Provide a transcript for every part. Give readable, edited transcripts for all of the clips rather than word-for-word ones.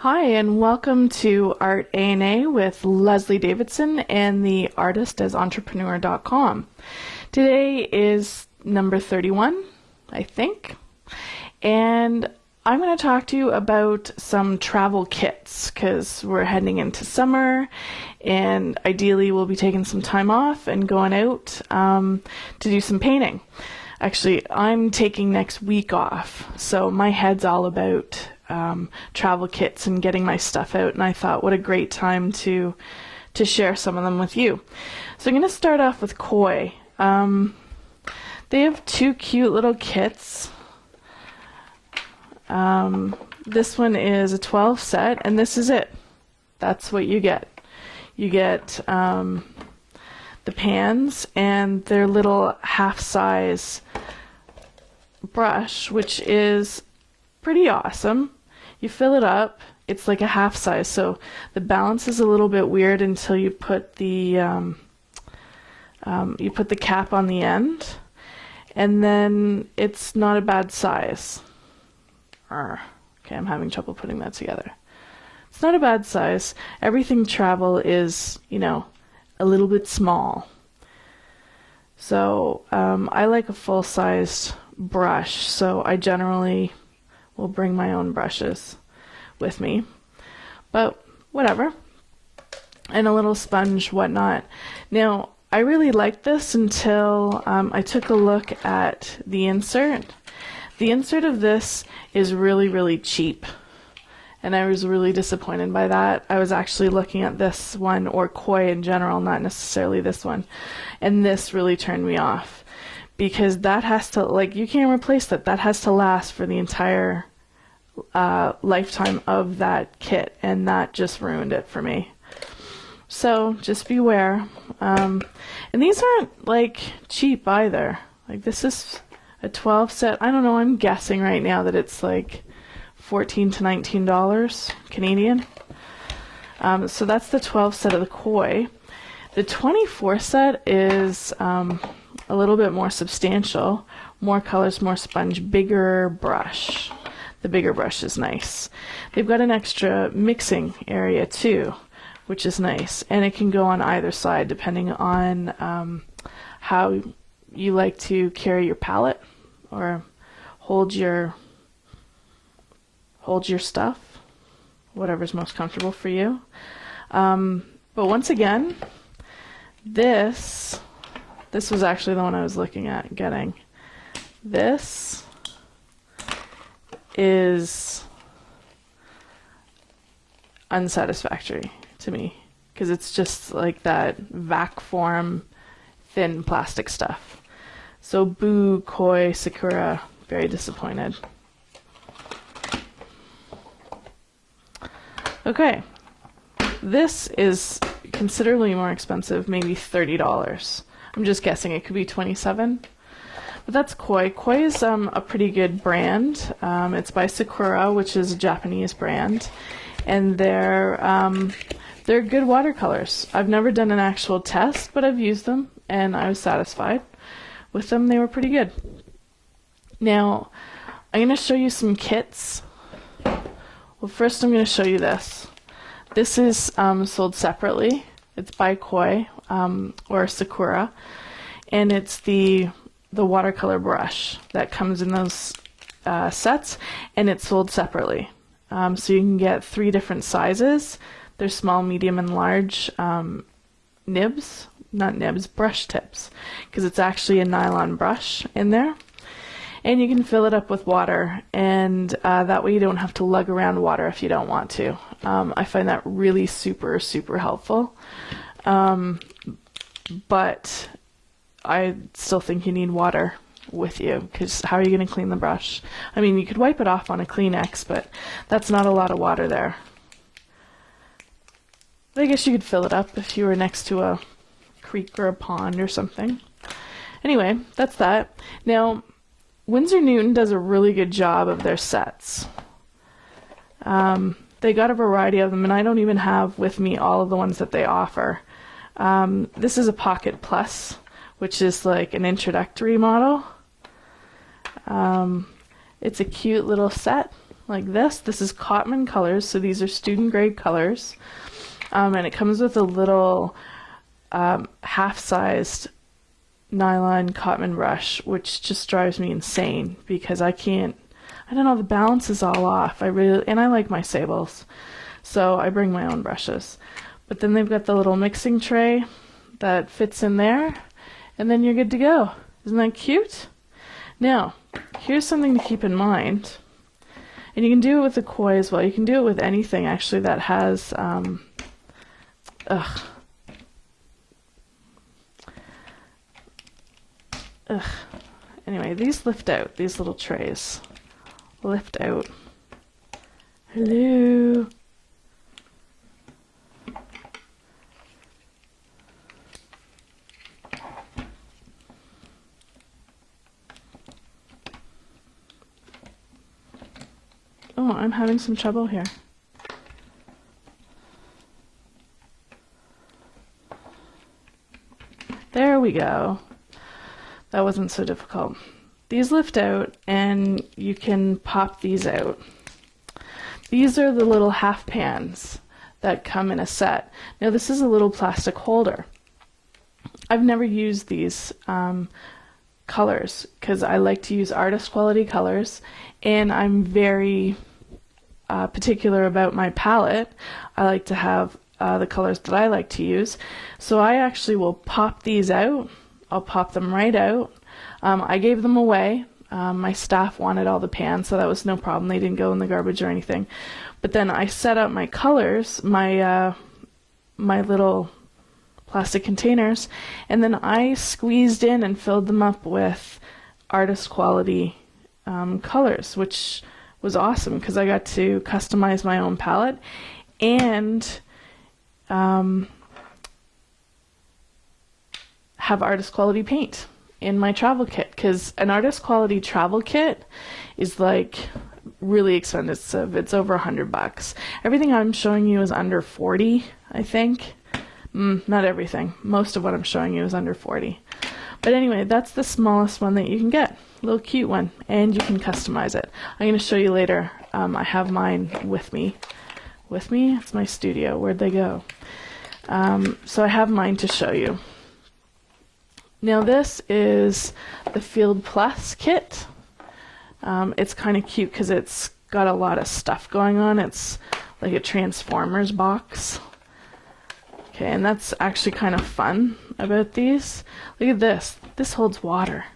Hi, and welcome to ArtA&A with Leslie Davidson and the artistasentrepreneur.com. Today is number 31, I think, and I'm going to talk to you about some travel kits because we're heading into summer and ideally we'll be taking some time off and going out to do some painting. Actually, I'm taking next week off, so my head's all about travel kits and getting my stuff out, and I thought what a great time to share some of them with you. So I'm going to start off with Koi. They have two cute little kits. This one is a 12 set, and this is it. That's what you get. You get the pans and their little half-size brush, which is pretty awesome. You fill it up. It's like a half size, so the balance is a little bit weird until you put the cap on the end, and then it's not a bad size. Okay, I'm having trouble putting that together. It's not a bad size. Everything travel is, a little bit small. So I like a full-sized brush, so I generally will bring my own brushes with me, but whatever, and a little sponge, whatnot. Now, I really liked this until I took a look at the insert. The insert of this is really, really cheap, and I was really disappointed by that. I was actually looking at this one, or Koi in general, not necessarily this one, and this really turned me off. Because that has to, you can't replace that. That has to last for the entire lifetime of that kit, and that just ruined it for me. So just beware. And these aren't cheap either. This is a 12 set. I don't know. I'm guessing right now that it's $14 to $19 Canadian. So that's the 12 set of the Koi. The 24 set is a little bit more substantial, more colors, more sponge, bigger brush. The bigger brush is nice. They've got an extra mixing area too, which is nice, and it can go on either side depending on how you like to carry your palette or hold your stuff, whatever's most comfortable for you. But once again, this was actually the one I was looking at getting. This is unsatisfactory to me because it's just like that vac form thin plastic stuff. So boo, Koi, Sakura, very disappointed. Okay, this is considerably more expensive, maybe $30. I'm just guessing, it could be $27. But that's Koi. Koi is a pretty good brand. It's by Sakura, which is a Japanese brand, and they're good watercolors. I've never done an actual test, but I've used them, and I was satisfied with them. They were pretty good. Now, I'm going to show you some kits. Well, first I'm going to show you this. This is sold separately. It's by Koi or Sakura, and it's the watercolor brush that comes in those sets, and it's sold separately. So you can get 3 different sizes. There's small, medium, and large brush tips, because it's actually a nylon brush in there. And you can fill it up with water, and that way you don't have to lug around water if you don't want to. I find that really super, super helpful. But I still think you need water with you, because how are you going to clean the brush? I mean, you could wipe it off on a Kleenex, but that's not a lot of water there. But I guess you could fill it up if you were next to a creek or a pond or something. Anyway, that's that. Now, Winsor Newton does a really good job of their sets. They got a variety of them, and I don't even have with me all of the ones that they offer. This is a Pocket Plus, which is like an introductory model. It's a cute little set. like this. This is Cotman colors, so these are student grade colors. And it comes with a little half-sized nylon Cotman brush, which just drives me insane because I don't know, the balance is all off. I like my sables, so I bring my own brushes. But then they've got the little mixing tray that fits in there, and then you're good to go. Isn't that cute? Now, here's something to keep in mind, and you can do it with the koi as well. You can do it with anything actually that has Anyway, these lift out, these little trays lift out. Hello. Oh, I'm having some trouble here. There we go. That wasn't so difficult. These lift out and you can pop these out. These are the little half pans that come in a set. Now this is a little plastic holder. I've never used these colors because I like to use artist quality colors, and I'm very particular about my palette. I like to have the colors that I like to use. So I actually will pop these out. I'll pop them right out. I gave them away. My staff wanted all the pans, so that was no problem. They didn't go in the garbage or anything. But then I set up my colors, my little plastic containers, and then I squeezed in and filled them up with artist quality colors, which was awesome because I got to customize my own palette and have artist quality paint in my travel kit, because an artist quality travel kit is like really expensive. It's over $100. Everything I'm showing you is under 40, I think. Not everything. Most of what I'm showing you is under 40. But anyway, that's the smallest one that you can get. A little cute one, and you can customize it. I'm going to show you later. I have mine with me. With me? It's my studio. Where'd they go? So I have mine to show you. Now this is the Field Plus kit. It's kind of cute because it's got a lot of stuff going on. It's like a Transformers box. Okay, and that's actually kind of fun about these. Look at this. This holds water.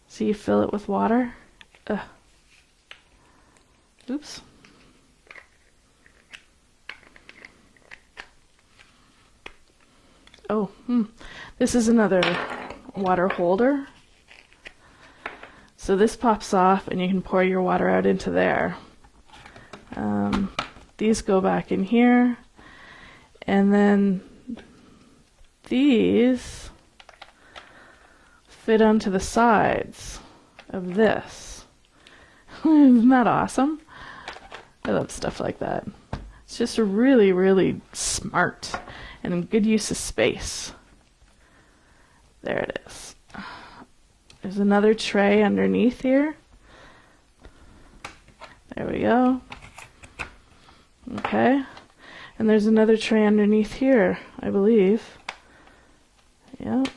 See, you fill it with water. Oops. Oh, this is another water holder. So this pops off and you can pour your water out into there. These go back in here. And then these fit onto the sides of this. Isn't that awesome? I love stuff like that. It's just really, really smart and a good use of space. There it is. There's another tray underneath here. There we go. Okay. And there's another tray underneath here, I believe. Yep.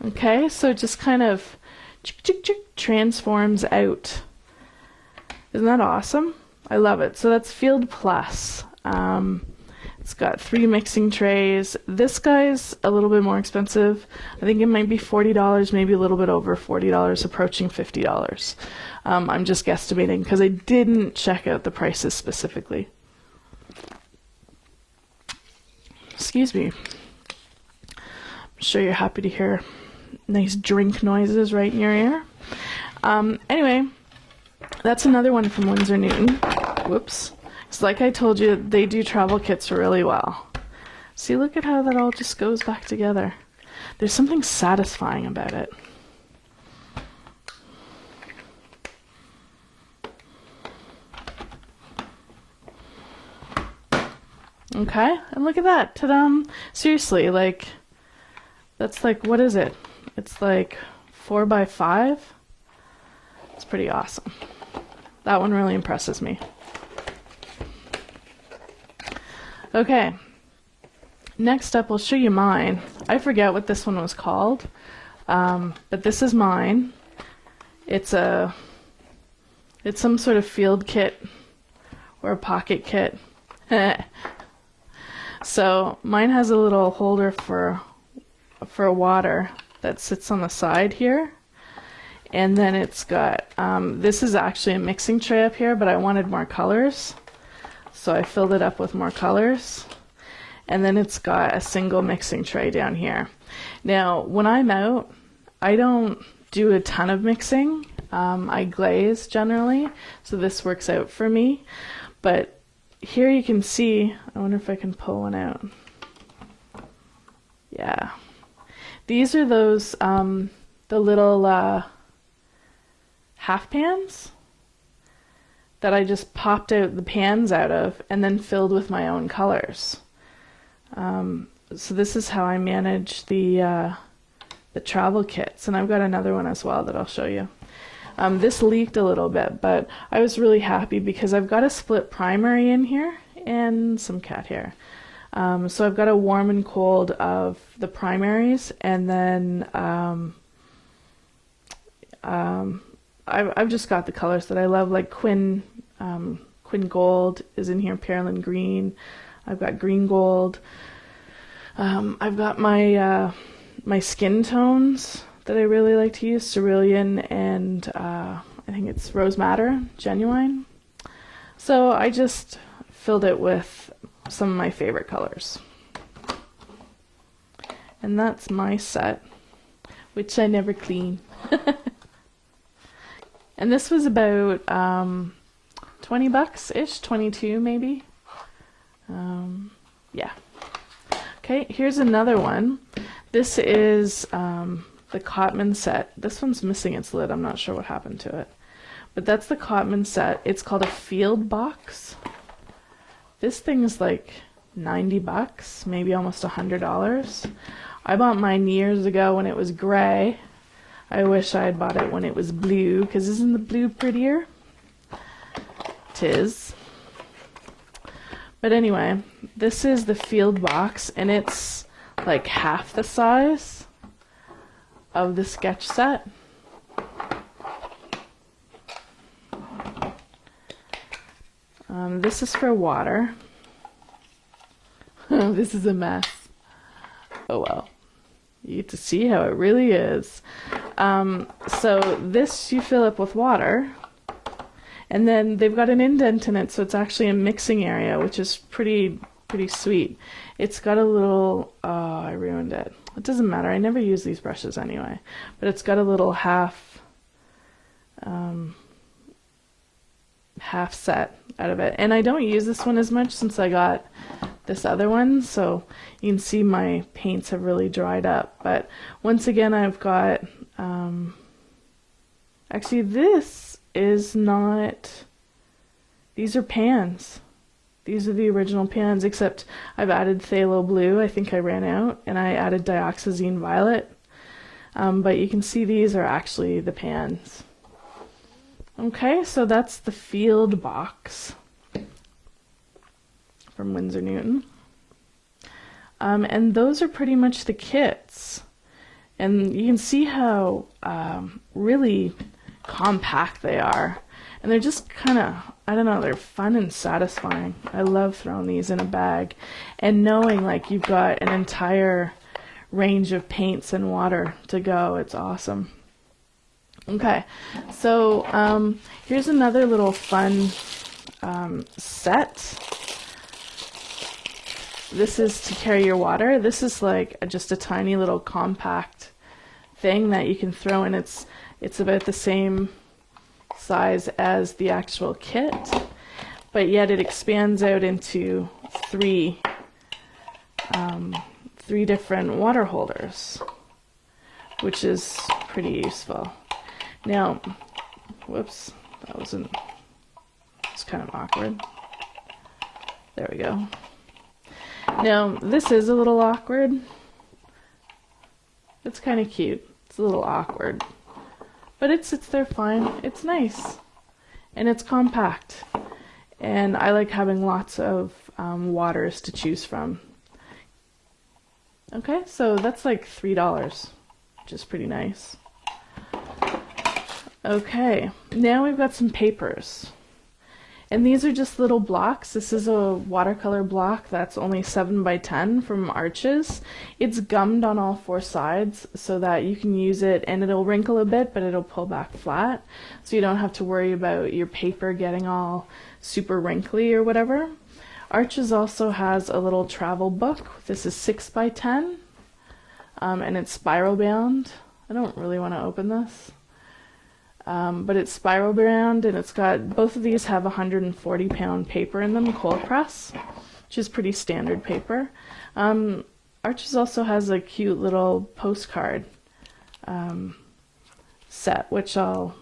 Okay, so it just kind of transforms out. Isn't that awesome? I love it. So that's Field Plus. It's got 3 mixing trays. This guy's a little bit more expensive. I think it might be $40, maybe a little bit over $40, approaching $50. I'm just guesstimating because I didn't check out the prices specifically. Excuse me. I'm sure you're happy to hear nice drink noises right in your ear. Anyway, that's another one from Winsor Newton. Whoops. It's like I told you, they do travel kits really well. See, look at how that all just goes back together. There's something satisfying about it. Okay, and look at that. Ta-da! Seriously, like, that's like, what is it? It's like 4x5. It's pretty awesome. That one really impresses me. Okay, next up I'll show you mine. I forget what this one was called, but this is mine. It's some sort of field kit or a pocket kit. So mine has a little holder for water that sits on the side here, and then it's got this is actually a mixing tray up here, but I wanted more colors, so I filled it up with more colors. And then it's got a single mixing tray down here. Now when I'm out, I don't do a ton of mixing. I glaze generally, so this works out for me. But here you can see, I wonder if I can pull one out. Yeah, these are those the little half pans that I just popped out the pans out of and then filled with my own colors. So this is how I manage the travel kits, and I've got another one as well that I'll show you. This leaked a little bit, but I was really happy because I've got a split primary in here and some cat hair. So I've got a warm and cold of the primaries, and then I've just got the colors that I love, like Quinn Gold is in here, Pearland Green. I've got Green Gold. I've got my my skin tones that I really like to use, Cerulean and I think it's Rose Madder, Genuine. So I just filled it with some of my favorite colors. And that's my set, which I never clean. And this was about 20 bucks-ish, 22 maybe. Yeah. Okay, here's another one. This is the Cotman set. This one's missing its lid. I'm not sure what happened to it. But that's the Cotman set. It's called a Field Box. This thing is like 90 bucks, maybe almost $100. I bought mine years ago when it was gray. I wish I had bought it when it was blue, because isn't the blue prettier? Tis. But anyway, this is the Field Box, and it's like half the size of the sketch set. This is for water. This is a mess. Oh well. You get to see how it really is. So this you fill up with water, and then they've got an indent in it, so it's actually a mixing area, which is pretty sweet. It's got a little, oh, I ruined it. It doesn't matter, I never use these brushes anyway. But it's got a little half set out of it. And I don't use this one as much since I got this other one, so you can see my paints have really dried up. But once again, I've got, actually this is not, these are pans. These are the original pans, except I've added phthalo blue. I think I ran out, and I added dioxazine violet. But you can see these are actually the pans. Okay, so that's the Field Box from Winsor Newton. And those are pretty much the kits. And you can see how really compact they are. And they're just kind of, I don't know, they're fun and satisfying. I love throwing these in a bag and knowing like you've got an entire range of paints and water to go. It's awesome. Okay, so here's another little fun set. This is to carry your water. This is like just a tiny little compact thing that you can throw in. It's about the same size as the actual kit, but yet it expands out into three different water holders, which is pretty useful. Now, whoops, that wasn't, it's kind of awkward. There we go. Now, this is a little awkward. It's kind of cute. It's a little awkward. but it sits there fine. It's nice, and it's compact, and I like having lots of waters to choose from. Okay, so that's like $3, which is pretty nice. Okay, now we've got some papers. And these are just little blocks. This is a watercolor block that's only 7 by 10 from Arches. It's gummed on all 4 sides so that you can use it, and it'll wrinkle a bit, but it'll pull back flat. So you don't have to worry about your paper getting all super wrinkly or whatever. Arches also has a little travel book. This is 6 by 10, and it's spiral bound. I don't really want to open this. But it's spiral bound, and it's got, both of these have 140-pound paper in them, cold press, which is pretty standard paper. Arches also has a cute little postcard set, which I'll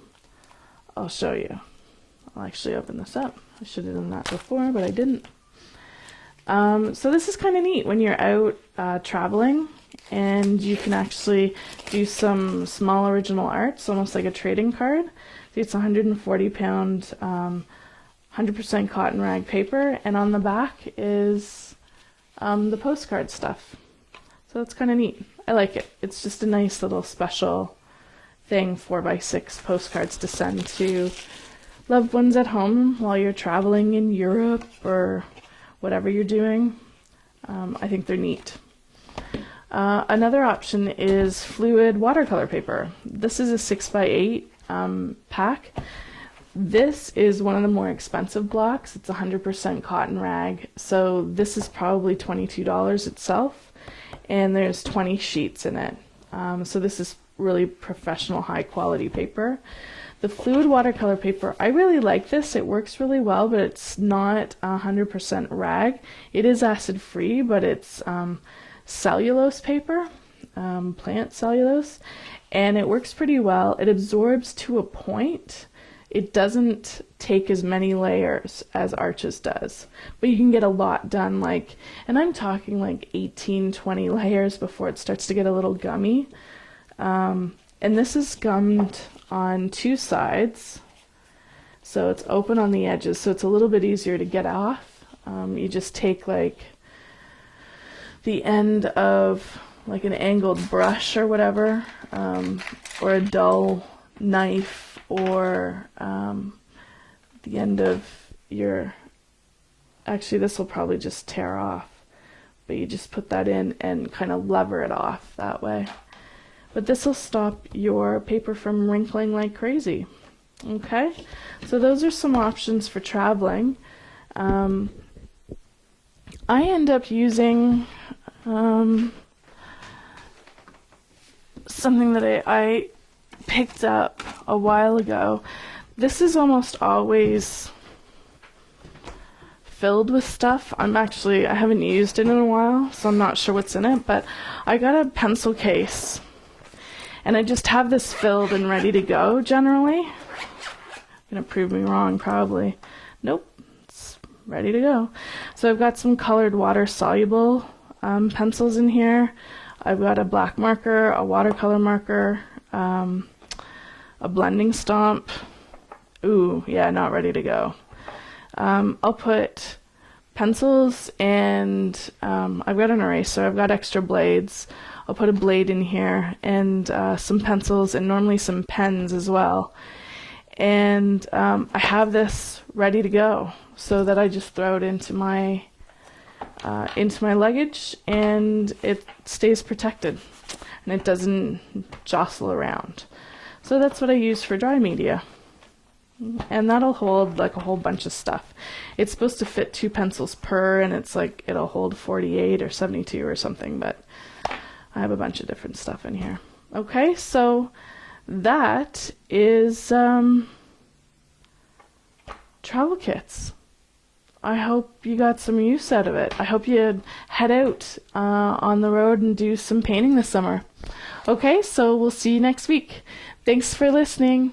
show you. I'll actually open this up. I should have done that before, but I didn't. So this is kind of neat when you're out traveling, and you can actually do some small original art. It's almost like a trading card. It's 140-pound 100% cotton rag paper, and on the back is the postcard stuff. So that's kind of neat. I like it. It's just a nice little special thing, 4x6 postcards to send to loved ones at home while you're traveling in Europe or whatever you're doing. I think they're neat. Another option is fluid watercolor paper. This is a 6x8 pack. This is one of the more expensive blocks. It's 100% cotton rag, so this is probably $22 itself, and there's 20 sheets in it. So this is really professional, high quality paper. The fluid watercolor paper, I really like this. It works really well, but it's not 100% rag. It is acid free, but it's cellulose paper, plant cellulose, and it works pretty well. It absorbs to a point. It doesn't take as many layers as Arches does, but you can get a lot done, like, and I'm talking like 18, 20 layers before it starts to get a little gummy. And this is gummed on 2 sides, so it's open on the edges, so it's a little bit easier to get off. You just take like the end of like an angled brush or whatever, or a dull knife, or the end of your, actually this will probably just tear off, but you just put that in and kind of lever it off that way. But this will stop your paper from wrinkling like crazy. Okay, so those are some options for traveling. I end up using something that I picked up a while ago. This is almost always filled with stuff. I haven't used it in a while, so I'm not sure what's in it, but I got a pencil case, and I just have this filled and ready to go generally. Gonna prove me wrong probably. Nope, it's ready to go. So I've got some colored water soluble pencils in here. I've got a black marker, a watercolor marker, a blending stomp. Ooh, yeah, not ready to go. I'll put pencils, and I've got an eraser, I've got extra blades. I'll put a blade in here, and some pencils, and normally some pens as well. And I have this ready to go, so that I just throw it into my luggage, and it stays protected, and it doesn't jostle around. So that's what I use for dry media. And that'll hold like a whole bunch of stuff. It's supposed to fit 2 pencils per, and it's like it'll hold 48 or 72 or something, but I have a bunch of different stuff in here. Okay, so that is travel kits. I hope you got some use out of it. I hope you head out on the road and do some painting this summer. Okay, so we'll see you next week. Thanks for listening.